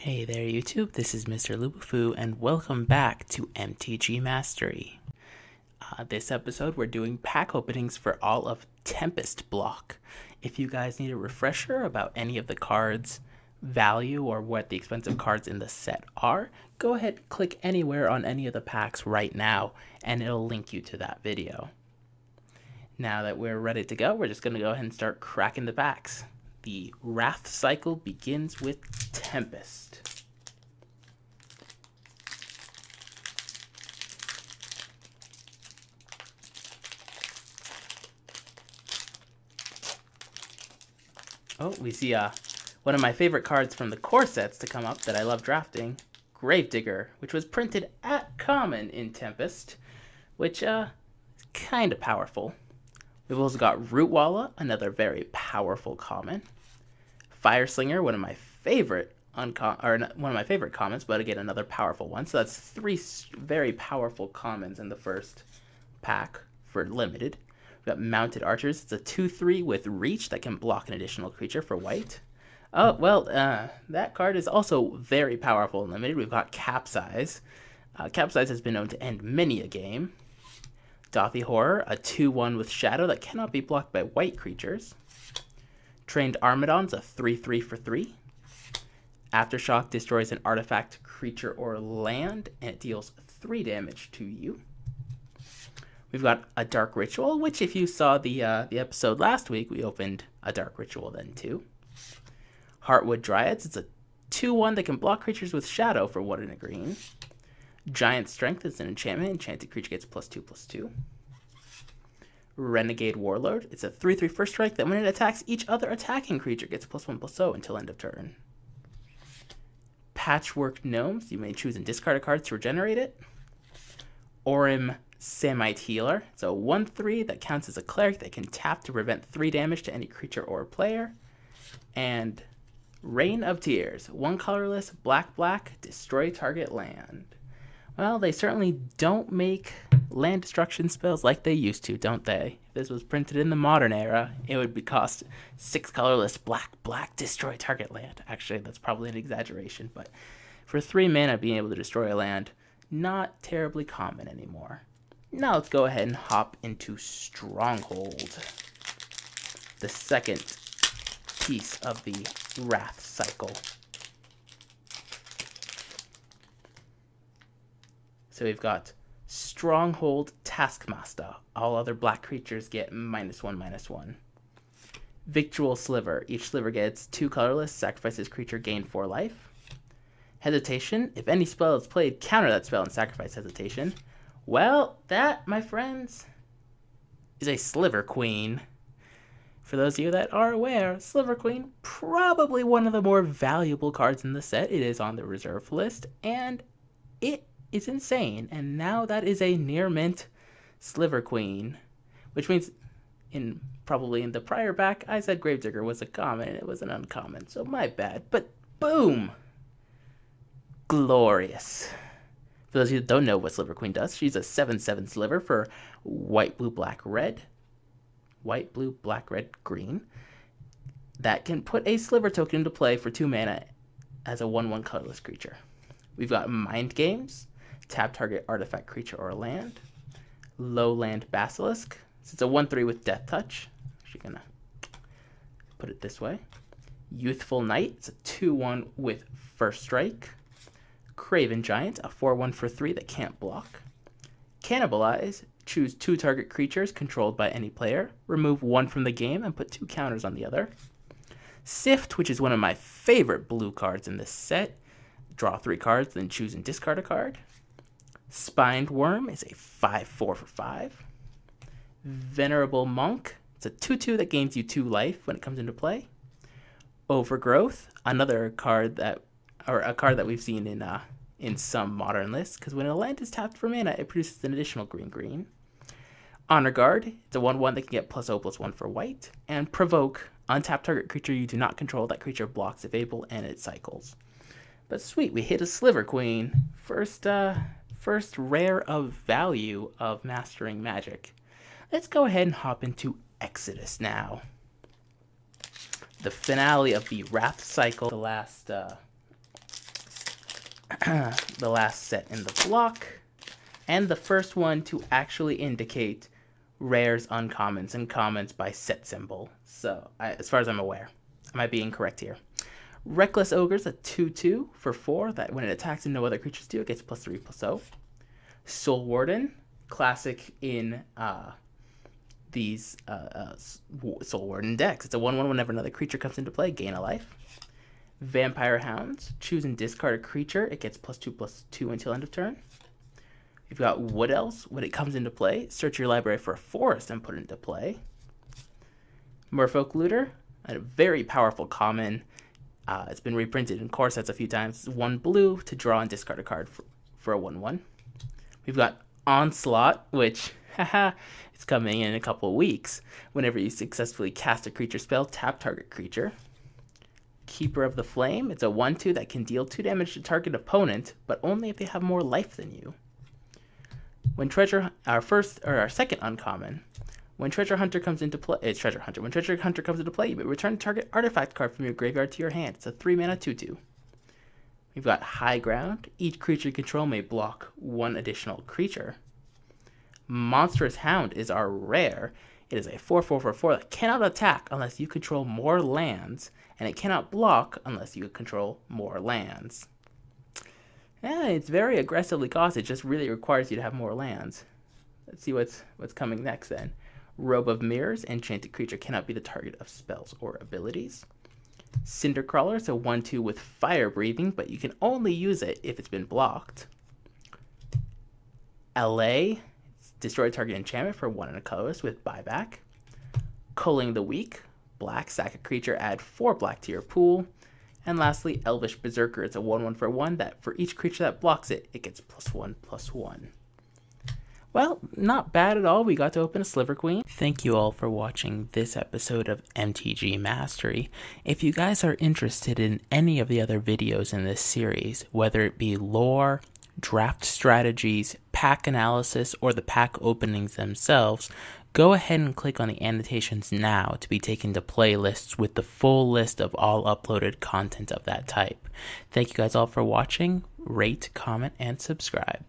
Hey there YouTube, this is Mr.Lubufu and welcome back to MTG Mastery. This episode we're doing pack openings for all of Tempest block. If you guys need a refresher about any of the cards' value or what the expensive cards in the set are, go ahead and click anywhere on any of the packs right now and it'll link you to that video. Now that we're ready to go, we're just going to go ahead and start cracking the packs. The Wrath cycle begins with Tempest. Oh, we see one of my favorite cards from the core sets to come up that I love drafting, Gravedigger, which was printed at common in Tempest, which is kind of powerful. We've also got Rootwalla, another very powerful common. Fireslinger, one of my favorite commons, but again another powerful one. So that's three very powerful commons in the first pack for limited. We've got Mounted Archers. It's a 2/3 with reach that can block an additional creature for white. Oh well, that card is also very powerful in limited. We've got Capsize. Capsize has been known to end many a game. Dothy Horror, a 2/1 with Shadow that cannot be blocked by white creatures. Trained Armadon's a 3/3 for 3. Aftershock destroys an artifact, creature, or land, and it deals 3 damage to you. We've got a Dark Ritual, which if you saw the episode last week, we opened a Dark Ritual then too. Heartwood Dryads, it's a 2/1 that can block creatures with Shadow for 1 and a green. Giant Strength is an enchantment. Enchanted creature gets +2/+2. Renegade Warlord. It's a 3/3 first strike that when it attacks, each other attacking creature gets +1/+0 until end of turn. Patchwork Gnomes. You may choose and discard a card to regenerate it. Orim Samite Healer. It's a 1/3 that counts as a cleric that can tap to prevent 3 damage to any creature or player. And Rain of Tears. 1 colorless, black, destroy target land. Well, they certainly don't make land destruction spells like they used to, don't they? If this was printed in the modern era, it would cost 6 colorless, black, destroy target land. Actually, that's probably an exaggeration, but for 3 mana, being able to destroy a land, not terribly common anymore. Now let's go ahead and hop into Stronghold, the second piece of the Wrath cycle. So we've got Stronghold Taskmaster. All other black creatures get -1/-1. Victual Sliver. Each sliver gets 2 colorless, sacrifices creature, gain 4 life. Hesitation. If any spell is played, counter that spell and sacrifice Hesitation. Well, that, my friends, is a Sliver Queen. For those of you that are aware, Sliver Queen, probably one of the more valuable cards in the set. It is on the reserve list, and it is insane. And now that is a near mint Sliver Queen, which means probably in the prior pack, I said Gravedigger was a common and it was an uncommon, so my bad. But boom! Glorious. For those of you that don't know what Sliver Queen does, she's a 7/7 sliver for white, blue, black, red. White, blue, black, red, green. That can put a sliver token into play for 2 mana as a 1/1 colorless creature. We've got Mind Games. Tap target artifact, creature, or land. Lowland Basilisk. So it's a 1/3 with Death Touch. Actually gonna put it this way. Youthful Knight. It's a 2/1 with First Strike. Craven Giant. A 4/1 for 3 that can't block. Cannibalize. Choose 2 target creatures controlled by any player. Remove 1 from the game and put 2 counters on the other. Sift, which is one of my favorite blue cards in this set. Draw 3 cards, then choose and discard a card. Spined Worm is a 5/4 for 5. Venerable Monk. It's a 2/2 that gains you 2 life when it comes into play. Overgrowth, another card a card that we've seen in some modern lists, because when a land is tapped for mana, it produces an additional green. Honor Guard. It's a 1/1 that can get +0/+1 for white. And Provoke. Untap target creature you do not control. That creature blocks if able, and it cycles. But sweet, we hit a Sliver Queen. First rare of value of Mastering Magic. Let's go ahead and hop into Exodus now. The finale of the Wrath cycle. The last the last set in the block, and the first one to actually indicate rares, uncommons, and commons by set symbol. So, as far as I'm aware, I might be incorrect here. Reckless Ogre's a 2/2 for 4, that when it attacks and no other creatures do, it gets +3/+0. Soul Warden, classic in these Soul Warden decks. It's a 1/1 whenever another creature comes into play, gain a life. Vampire Hounds, choose and discard a creature, it gets +2/+2 until end of turn. You've got Wood Elves, when it comes into play, search your library for a forest and put it into play. Merfolk Looter, a very powerful common. It's been reprinted in core sets a few times. 1 blue to draw and discard a card for a 1/1. We've got Onslaught, which, it's coming in a couple of weeks. Whenever you successfully cast a creature spell, tap target creature. Keeper of the Flame, it's a 1/2 that can deal 2 damage to target opponent, but only if they have more life than you. When our second uncommon, when Treasure Hunter comes into play, it's Treasure Hunter. When Treasure Hunter comes into play, you may return a target artifact card from your graveyard to your hand. It's a 3-mana 2/2. We've got High Ground. Each creature you control may block 1 additional creature. Monstrous Hound is our rare. It is a 4/4/4 that cannot attack unless you control more lands, and it cannot block unless you control more lands. Yeah, it's very aggressively costed. It just really requires you to have more lands. Let's see what's coming next then. Robe of Mirrors, enchanted creature cannot be the target of spells or abilities. Cindercrawler is a 1/2 with fire breathing, but you can only use it if it's been blocked. LA, destroy target enchantment for 1 and a colorless with buyback. Culling the Weak, black, sack a creature, add 4 black to your pool. And lastly, Elvish Berserker, it's a 1/1 for 1 that for each creature that blocks it, it gets +1/+1. Well, not bad at all. We got to open a Sliver Queen. Thank you all for watching this episode of MTG Mastery. If you guys are interested in any of the other videos in this series, whether it be lore, draft strategies, pack analysis, or the pack openings themselves, go ahead and click on the annotations now to be taken to playlists with the full list of all uploaded content of that type. Thank you guys all for watching. Rate, comment, and subscribe.